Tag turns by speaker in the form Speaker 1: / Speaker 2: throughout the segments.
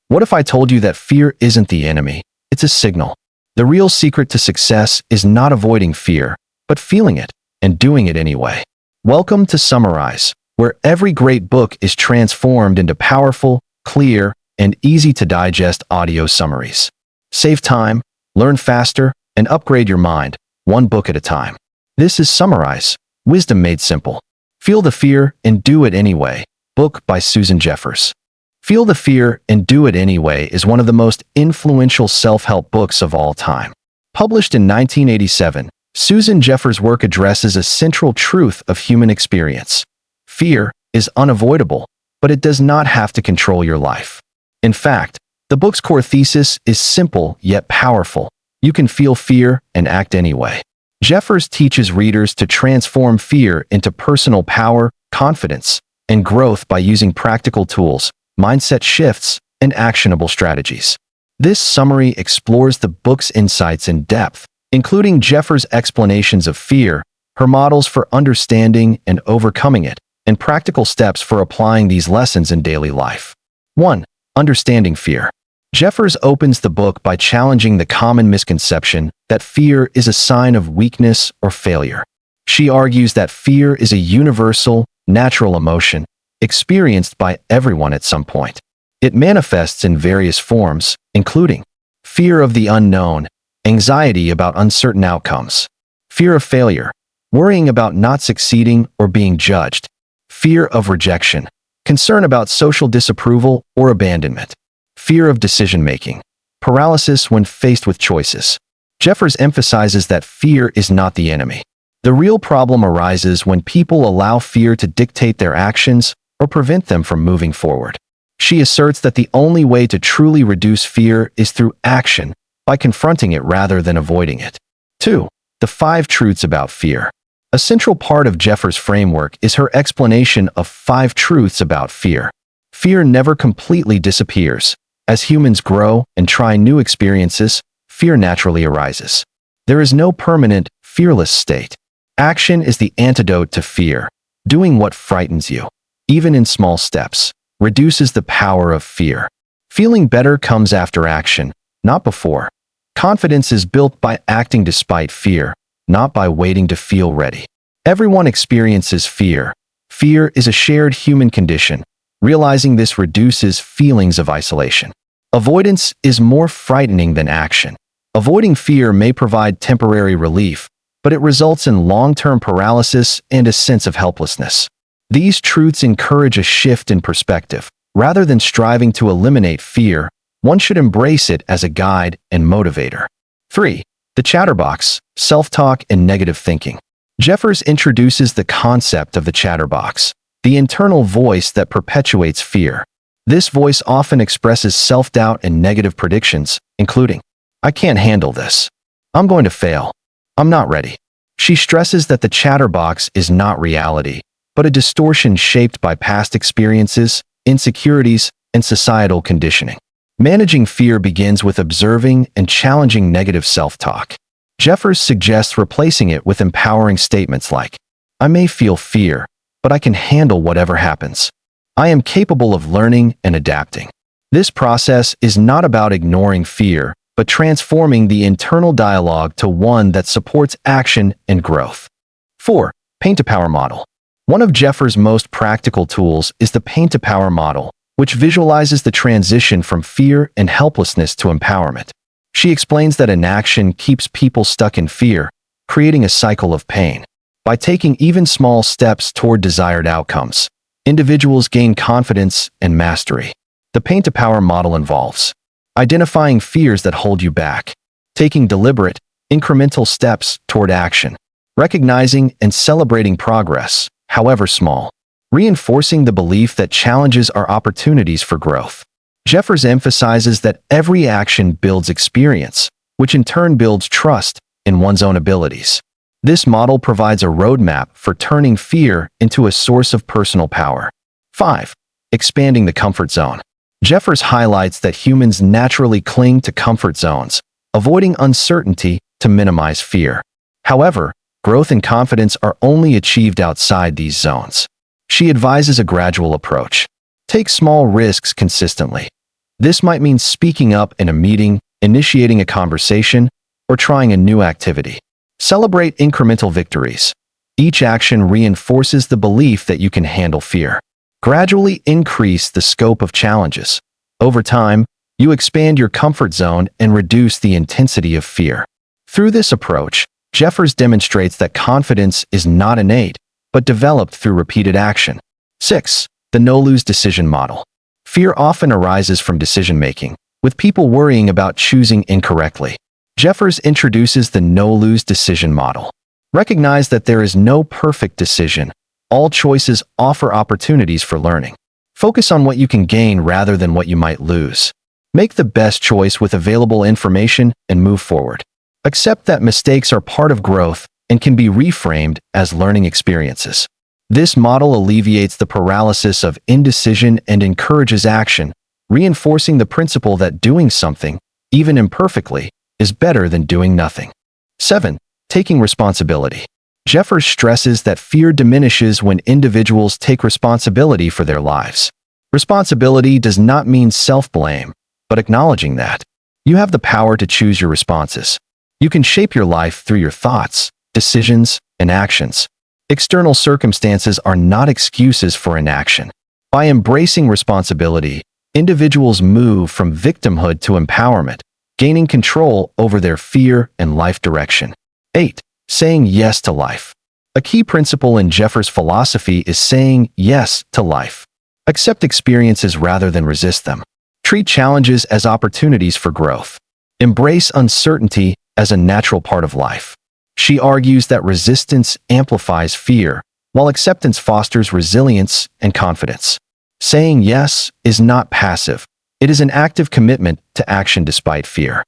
Speaker 1: What if I told you that fear isn't the enemy? It's a signal. The real secret to success is not avoiding fear, but feeling it and doing it anyway. Welcome to Summarize, where every great book is transformed into powerful, clear, and easy-to-digest audio summaries. Save time, learn faster, and upgrade your mind, one book at a time. This is Summarize, Wisdom Made Simple. Feel the Fear and Do It Anyway, book by Susan Jeffers. Feel the Fear and Do It Anyway is one of the most influential self-help books of all time. Published in 1987, Susan Jeffers' work addresses a central truth of human experience. Fear is unavoidable, but it does not have to control your life. In fact, the book's core thesis is simple yet powerful. You can feel fear and act anyway. Jeffers teaches readers to transform fear into personal power, confidence, and growth by using practical tools, mindset shifts, and actionable strategies. This summary explores the book's insights in depth, including Jeffers' explanations of fear, her models for understanding and overcoming it, and practical steps for applying these lessons in daily life. 1. Understanding fear. Jeffers opens the book by challenging the common misconception that fear is a sign of weakness or failure. She argues that fear is a universal, natural emotion, experienced by everyone at some point. It manifests in various forms, including fear of the unknown, anxiety about uncertain outcomes, fear of failure, worrying about not succeeding or being judged, fear of rejection, concern about social disapproval or abandonment, fear of decision-making, paralysis when faced with choices. Jeffers emphasizes that fear is not the enemy. The real problem arises when people allow fear to dictate their actions or prevent them from moving forward. She asserts that the only way to truly reduce fear is through action, by confronting it rather than avoiding it. 2. The 5 truths about fear. A central part of Jeffers' framework is her explanation of 5 truths about fear. Fear never completely disappears. As humans grow and try new experiences, fear naturally arises. There is no permanent, fearless state. Action is the antidote to fear. Doing what frightens you, even in small steps, reduces the power of fear. Feeling better comes after action, not before. Confidence is built by acting despite fear, not by waiting to feel ready. Everyone experiences fear. Fear is a shared human condition. Realizing this reduces feelings of isolation. Avoidance is more frightening than action. Avoiding fear may provide temporary relief, but it results in long-term paralysis and a sense of helplessness. These truths encourage a shift in perspective. Rather than striving to eliminate fear, one should embrace it as a guide and motivator. 3. The chatterbox, self-talk and negative thinking. Jeffers introduces the concept of the chatterbox, the internal voice that perpetuates fear. This voice often expresses self-doubt and negative predictions, including, "I can't handle this. I'm going to fail. I'm not ready." She stresses that the chatterbox is not reality, but a distortion shaped by past experiences, insecurities, and societal conditioning. Managing fear begins with observing and challenging negative self-talk. Jeffers suggests replacing it with empowering statements like, "I may feel fear, but I can handle whatever happens. I am capable of learning and adapting." This process is not about ignoring fear, but transforming the internal dialogue to one that supports action and growth. 4. Paint-to-Power Model. One of Jeffers' most practical tools is the Paint-to-Power Model, which visualizes the transition from fear and helplessness to empowerment. She explains that inaction keeps people stuck in fear, creating a cycle of pain. By taking even small steps toward desired outcomes, individuals gain confidence and mastery. The Paint-to-Power Model involves identifying fears that hold you back, taking deliberate, incremental steps toward action, recognizing and celebrating progress, however small, reinforcing the belief that challenges are opportunities for growth. Jeffers emphasizes that every action builds experience, which in turn builds trust in one's own abilities. This model provides a roadmap for turning fear into a source of personal power. 5. Expanding the comfort zone. Jeffers highlights that humans naturally cling to comfort zones, avoiding uncertainty to minimize fear. However, growth and confidence are only achieved outside these zones. She advises a gradual approach. Take small risks consistently. This might mean speaking up in a meeting, initiating a conversation, or trying a new activity. Celebrate incremental victories. Each action reinforces the belief that you can handle fear. Gradually increase the scope of challenges. Over time, you expand your comfort zone and reduce the intensity of fear. Through this approach, Jeffers demonstrates that confidence is not innate, but developed through repeated action. 6. The no-lose decision model. Fear often arises from decision-making, with people worrying about choosing incorrectly. Jeffers introduces the no-lose decision model. Recognize that there is no perfect decision. All choices offer opportunities for learning. Focus on what you can gain rather than what you might lose. Make the best choice with available information and move forward. Accept that mistakes are part of growth and can be reframed as learning experiences. This model alleviates the paralysis of indecision and encourages action, reinforcing the principle that doing something, even imperfectly, is better than doing nothing. 7. Taking responsibility. Jeffers stresses that fear diminishes when individuals take responsibility for their lives. Responsibility does not mean self-blame, but acknowledging that you have the power to choose your responses. You can shape your life through your thoughts, decisions, and actions. External circumstances are not excuses for inaction. By embracing responsibility, individuals move from victimhood to empowerment, gaining control over their fear and life direction. 8. Saying yes to life. A key principle in Jeffers' philosophy is saying yes to life. Accept experiences rather than resist them. Treat challenges as opportunities for growth. Embrace uncertainty as a natural part of life. She argues that resistance amplifies fear, while acceptance fosters resilience and confidence. Saying yes is not passive. It is an active commitment to action despite fear.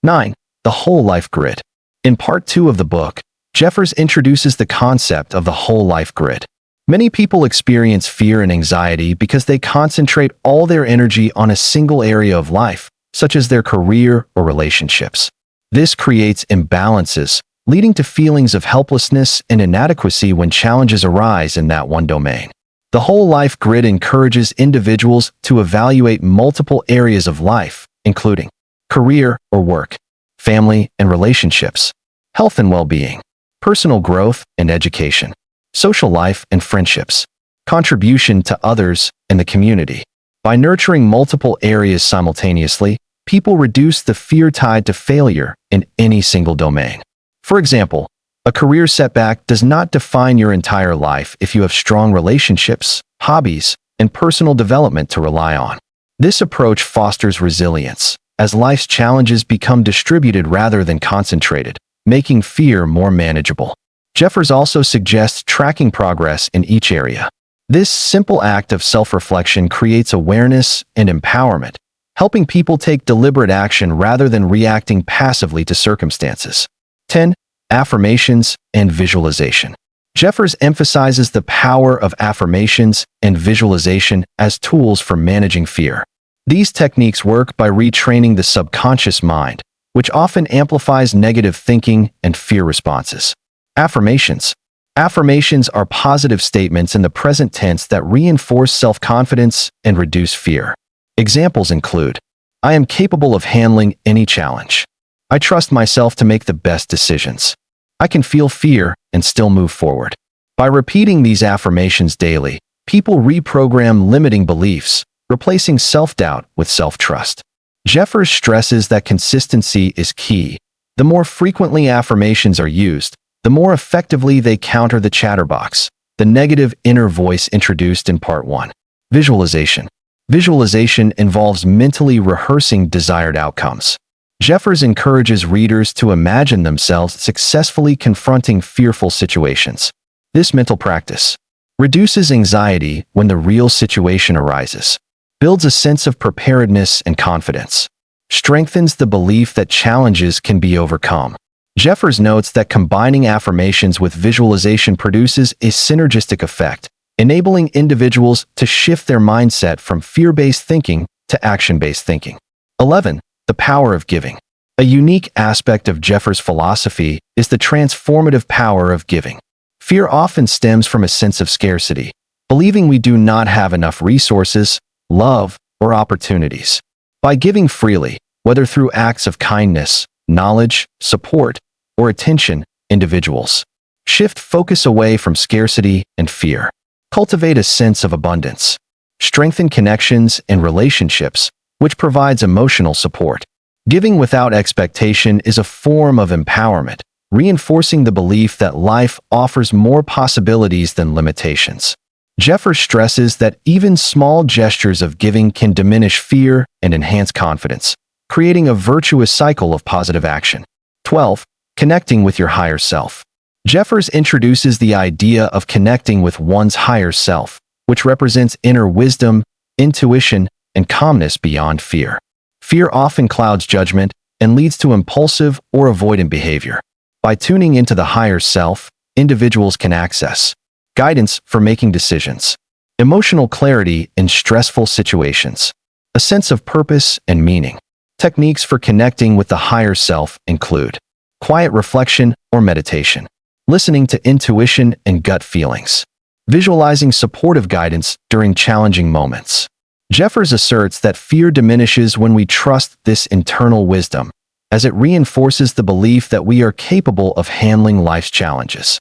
Speaker 1: 9. The whole life grid. In part 2 of the book, Jeffers introduces the concept of the whole life grid. Many people experience fear and anxiety because they concentrate all their energy on a single area of life, such as their career or relationships. This creates imbalances, leading to feelings of helplessness and inadequacy when challenges arise in that one domain. The whole life grid encourages individuals to evaluate multiple areas of life, including career or work, family and relationships, health and well-being, personal growth and education, social life and friendships, contribution to others and the community. By nurturing multiple areas simultaneously, people reduce the fear tied to failure in any single domain. For example, a career setback does not define your entire life if you have strong relationships, hobbies, and personal development to rely on. This approach fosters resilience, as life's challenges become distributed rather than concentrated, making fear more manageable. Jeffers also suggests tracking progress in each area. This simple act of self-reflection creates awareness and empowerment, helping people take deliberate action rather than reacting passively to circumstances. 10. Affirmations and visualization. Jeffers emphasizes the power of affirmations and visualization as tools for managing fear. These techniques work by retraining the subconscious mind, which often amplifies negative thinking and fear responses. Affirmations. Affirmations are positive statements in the present tense that reinforce self-confidence and reduce fear. Examples include, I am capable of handling any challenge. I trust myself to make the best decisions. I can feel fear and still move forward. By repeating these affirmations daily, people reprogram limiting beliefs, replacing self-doubt with self-trust. Jeffers stresses that consistency is key. The more frequently affirmations are used, the more effectively they counter the chatterbox, the negative inner voice introduced in Part 1. Visualization. Visualization involves mentally rehearsing desired outcomes. Jeffers encourages readers to imagine themselves successfully confronting fearful situations. This mental practice reduces anxiety when the real situation arises, builds a sense of preparedness and confidence, strengthens the belief that challenges can be overcome. Jeffers notes that combining affirmations with visualization produces a synergistic effect, enabling individuals to shift their mindset from fear-based thinking to action-based thinking. 11. The power of giving. A unique aspect of Jeffers' philosophy is the transformative power of giving. Fear often stems from a sense of scarcity, believing we do not have enough resources, love, or opportunities. By giving freely, whether through acts of kindness, knowledge, support, or attention, individuals shift focus away from scarcity and fear. Cultivate a sense of abundance. Strengthen connections and relationships, which provides emotional support. Giving without expectation is a form of empowerment, reinforcing the belief that life offers more possibilities than limitations. Jeffers stresses that even small gestures of giving can diminish fear and enhance confidence, creating a virtuous cycle of positive action. 12. Connecting with your higher self. Jeffers introduces the idea of connecting with one's higher self, which represents inner wisdom, intuition, and calmness beyond fear. Fear often clouds judgment and leads to impulsive or avoidant behavior. By tuning into the higher self, individuals can access guidance for making decisions, emotional clarity in stressful situations, a sense of purpose and meaning. Techniques for connecting with the higher self include quiet reflection or meditation, listening to intuition and gut feelings, visualizing supportive guidance during challenging moments. Jeffers asserts that fear diminishes when we trust this internal wisdom, as it reinforces the belief that we are capable of handling life's challenges.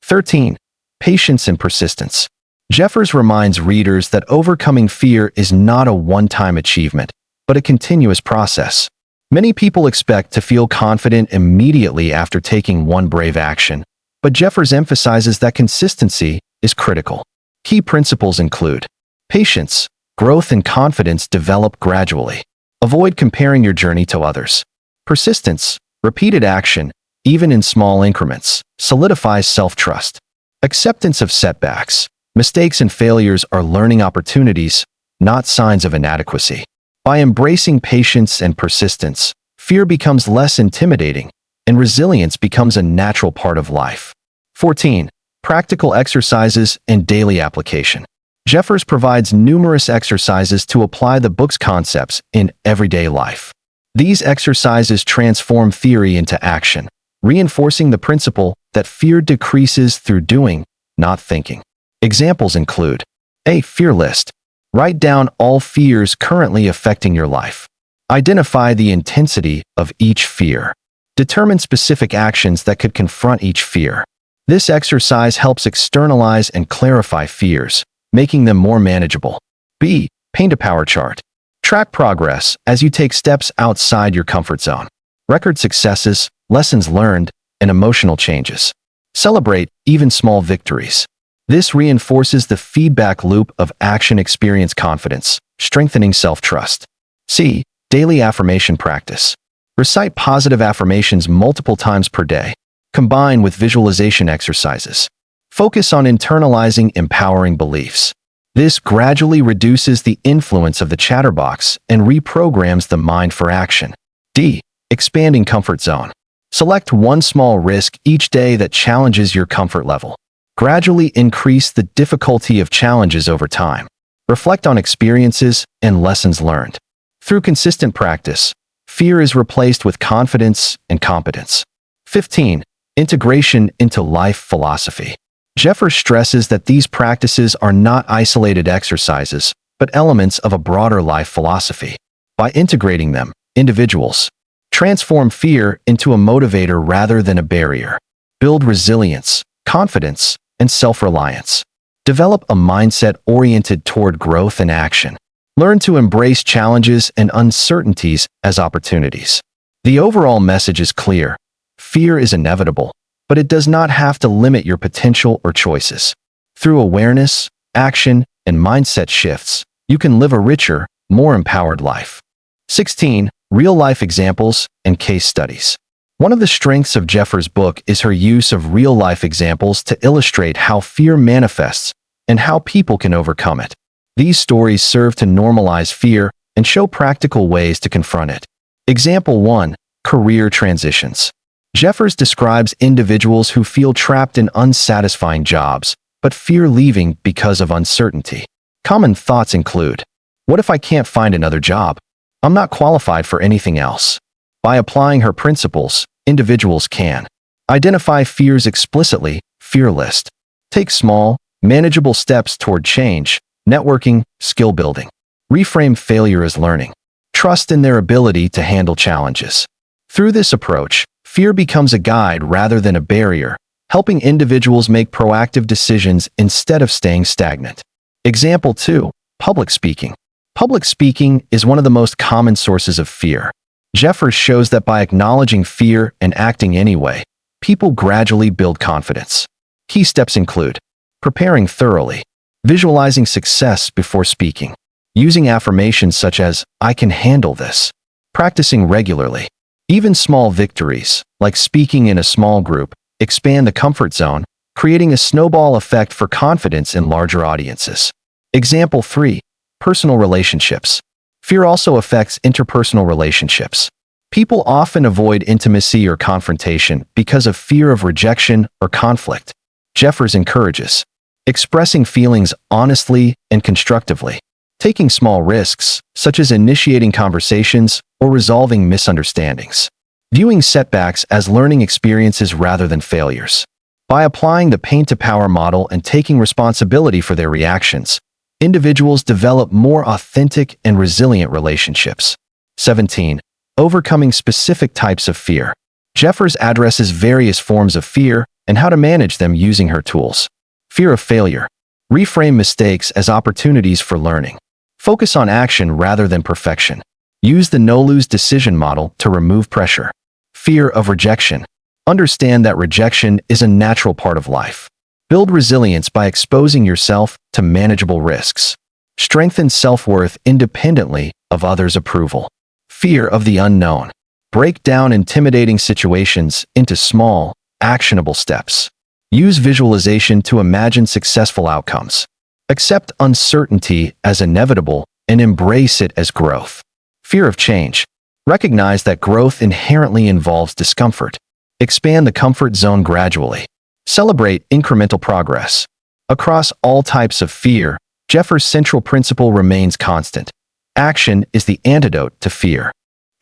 Speaker 1: 13. Patience and persistence. Jeffers reminds readers that overcoming fear is not a one-time achievement, but a continuous process. Many people expect to feel confident immediately after taking one brave action, but Jeffers emphasizes that consistency is critical. Key principles include patience. Growth and confidence develop gradually. Avoid comparing your journey to others. Persistence. Repeated action, even in small increments, solidifies self-trust. Acceptance of setbacks. Mistakes and failures are learning opportunities, not signs of inadequacy. By embracing patience and persistence, fear becomes less intimidating, and resilience becomes a natural part of life. 14. Practical exercises and daily application. Jeffers provides numerous exercises to apply the book's concepts in everyday life. These exercises transform theory into action, reinforcing the principle that fear decreases through doing, not thinking. Examples include a fear list. Write down all fears currently affecting your life. Identify the intensity of each fear. Determine specific actions that could confront each fear. This exercise helps externalize and clarify fears, making them more manageable. B. Paint a power chart. Track progress as you take steps outside your comfort zone. Record successes, lessons learned, and emotional changes. Celebrate even small victories. This reinforces the feedback loop of action experience confidence, strengthening self-trust. C. Daily affirmation practice. Recite positive affirmations multiple times per day. Combine with visualization exercises. Focus on internalizing empowering beliefs. This gradually reduces the influence of the chatterbox and reprograms the mind for action. D. Expanding comfort zone. Select one small risk each day that challenges your comfort level. Gradually increase the difficulty of challenges over time. Reflect on experiences and lessons learned. Through consistent practice, fear is replaced with confidence and competence. 15. Integration into life philosophy. Jeffers stresses that these practices are not isolated exercises, but elements of a broader life philosophy. By integrating them, individuals transform fear into a motivator rather than a barrier. Build resilience, confidence, and self-reliance. Develop a mindset oriented toward growth and action. Learn to embrace challenges and uncertainties as opportunities. The overall message is clear. Fear is inevitable, but it does not have to limit your potential or choices. Through awareness, action, and mindset shifts, you can live a richer, more empowered life. 16. Real-life examples and case studies. One of the strengths of Jeffers' book is her use of real-life examples to illustrate how fear manifests and how people can overcome it. These stories serve to normalize fear and show practical ways to confront it. Example 1. Career transitions. Jeffers describes individuals who feel trapped in unsatisfying jobs, but fear leaving because of uncertainty. Common thoughts include, what if I can't find another job? I'm not qualified for anything else. By applying her principles, individuals can identify fears explicitly, fear list. Take small, manageable steps toward change, networking, skill building. Reframe failure as learning. trust in their ability to handle challenges. Through this approach, fear becomes a guide rather than a barrier, helping individuals make proactive decisions instead of staying stagnant. Example 2. Public speaking. Public speaking is one of the most common sources of fear. Jeffers shows that by acknowledging fear and acting anyway, people gradually build confidence. Key steps include preparing thoroughly, visualizing success before speaking, using affirmations such as, "I can handle this," practicing regularly. Even small victories, like speaking in a small group, expand the comfort zone, creating a snowball effect for confidence in larger audiences. Example 3. Personal relationships. Fear also affects interpersonal relationships. People often avoid intimacy or confrontation because of fear of rejection or conflict. Jeffers encourages expressing feelings honestly and constructively, taking small risks, such as initiating conversations or resolving misunderstandings, viewing setbacks as learning experiences rather than failures. By applying the pain-to-power model and taking responsibility for their reactions, individuals develop more authentic and resilient relationships. 17. Overcoming specific types of fear. Jeffers addresses various forms of fear and how to manage them using her tools. Fear of failure. Reframe mistakes as opportunities for learning. Focus on action rather than perfection. Use the no-lose decision model to remove pressure. Fear of rejection. Understand that rejection is a natural part of life. Build resilience by exposing yourself to manageable risks. Strengthen self-worth independently of others' approval. Fear of the unknown. Break down intimidating situations into small, actionable steps. Use visualization to imagine successful outcomes. Accept uncertainty as inevitable and embrace it as growth. Fear of change. Recognize that growth inherently involves discomfort. Expand the comfort zone gradually. Celebrate incremental progress. Across all types of fear, Jeffers' central principle remains constant. Action is the antidote to fear.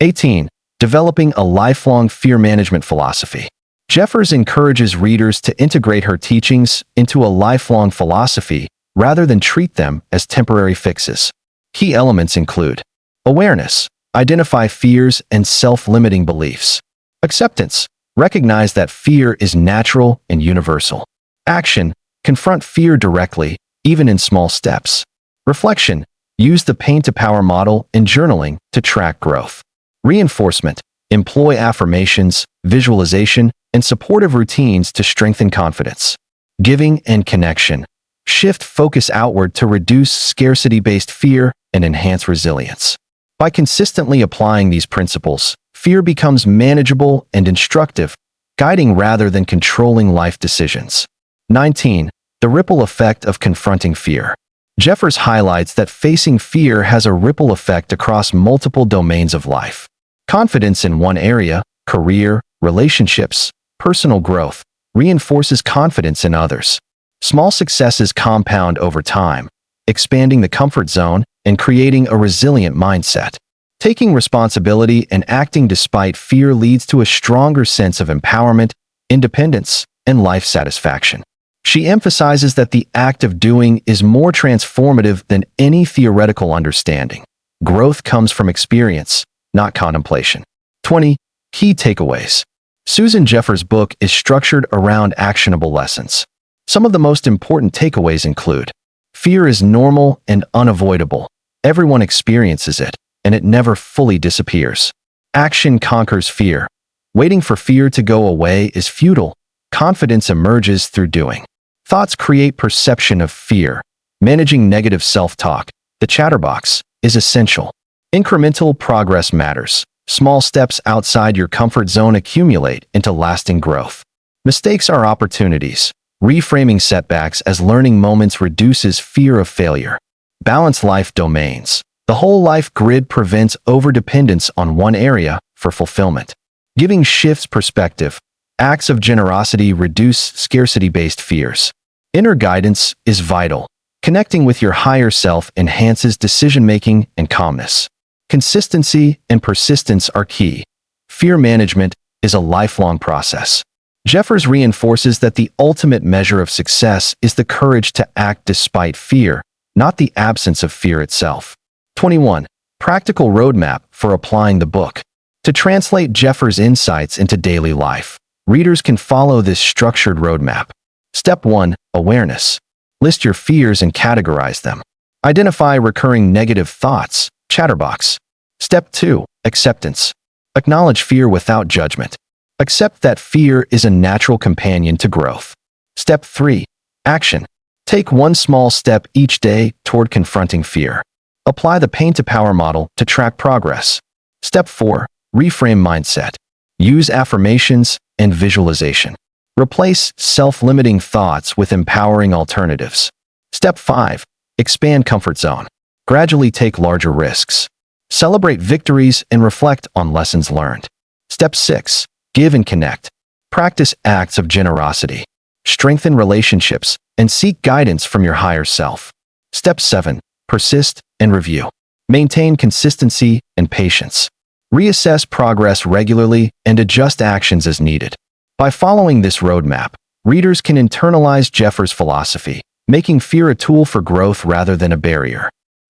Speaker 1: 18. Developing a lifelong fear management philosophy. Jeffers encourages readers to integrate her teachings into a lifelong philosophy rather than treat them as temporary fixes. Key elements include awareness, identify fears and self-limiting beliefs. Acceptance, recognize that fear is natural and universal. Action, confront fear directly, even in small steps. Reflection, use the pain-to-power model and journaling to track growth. Reinforcement, employ affirmations, visualization, and supportive routines to strengthen confidence. Giving and connection, shift focus outward to reduce scarcity-based fear and enhance resilience. By consistently applying these principles, fear becomes manageable and instructive, guiding rather than controlling life decisions. 19. The ripple effect of confronting fear. Jeffers highlights that facing fear has a ripple effect across multiple domains of life. Confidence in one area, career, relationships, personal growth, reinforces confidence in others. Small successes compound over time, expanding the comfort zone and creating a resilient mindset. Taking responsibility and acting despite fear leads to a stronger sense of empowerment, independence, and life satisfaction. She emphasizes that the act of doing is more transformative than any theoretical understanding. Growth comes from experience, not contemplation. 20. Key takeaways. Susan Jeffers' book is structured around actionable lessons. Some of the most important takeaways include: fear is normal and unavoidable. Everyone experiences it, and it never fully disappears. Action conquers fear. Waiting for fear to go away is futile. Confidence emerges through doing. Thoughts create perception of fear. Managing negative self-talk, the chatterbox, is essential. Incremental progress matters. Small steps outside your comfort zone accumulate into lasting growth. Mistakes are opportunities. Reframing setbacks as learning moments reduces fear of failure. Balance life domains. The whole life grid prevents overdependence on one area for fulfillment. Giving shifts perspective. Acts of generosity reduce scarcity-based fears. Inner guidance is vital. Connecting with your higher self enhances decision-making and calmness. Consistency and persistence are key. Fear management is a lifelong process. Jeffers reinforces that the ultimate measure of success is the courage to act despite fear, not the absence of fear itself. 21. Practical roadmap for applying the book. To translate Jeffers' insights into daily life, readers can follow this structured roadmap. Step 1. Awareness. List your fears and categorize them. Identify recurring negative thoughts, chatterbox. Step 2. Acceptance. Acknowledge fear without judgment. Accept that fear is a natural companion to growth. Step 3. Action. Take one small step each day toward confronting fear. Apply the pain to power model to track progress. Step 4. Reframe mindset. Use affirmations and visualization. Replace self-limiting thoughts with empowering alternatives. Step 5. Expand comfort zone. Gradually take larger risks. Celebrate victories and reflect on lessons learned. Step 6. Give and connect. Practice acts of generosity. Strengthen relationships and seek guidance from your higher self. Step 7. Persist and review. Maintain consistency and patience. Reassess progress regularly and adjust actions as needed. By following this roadmap, readers can internalize Jeffers' philosophy, making fear a tool for growth rather than a barrier.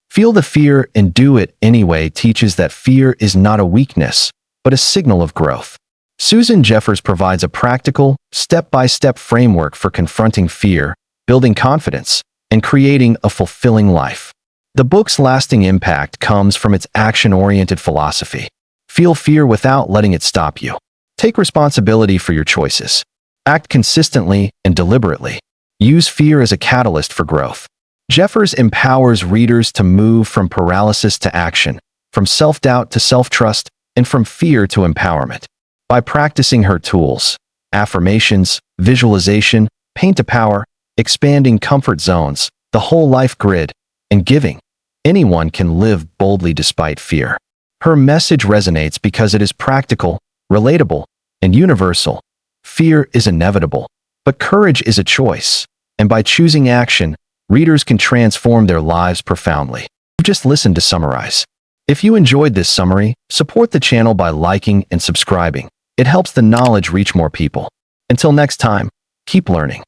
Speaker 1: Feel the fear and do it anyway teaches that fear is not a weakness, but a signal of growth. Susan Jeffers provides a practical, step-by-step framework for confronting fear, building confidence, and creating a fulfilling life. The book's lasting impact comes from its action-oriented philosophy. Feel fear without letting it stop you. Take responsibility for your choices. Act consistently and deliberately. Use fear as a catalyst for growth. Jeffers empowers readers to move from paralysis to action, from self-doubt to self-trust, and from fear to empowerment. By practicing her tools, affirmations, visualization, pain to power, expanding comfort zones, the whole life grid, and giving, anyone can live boldly despite fear. Her message resonates because it is practical, relatable, and universal. Fear is inevitable, but courage is a choice, and by choosing action, readers can transform their lives profoundly. You just listened to Summarize. If you enjoyed this summary, support the channel by liking and subscribing. It helps the knowledge reach more people. Until next time, keep learning.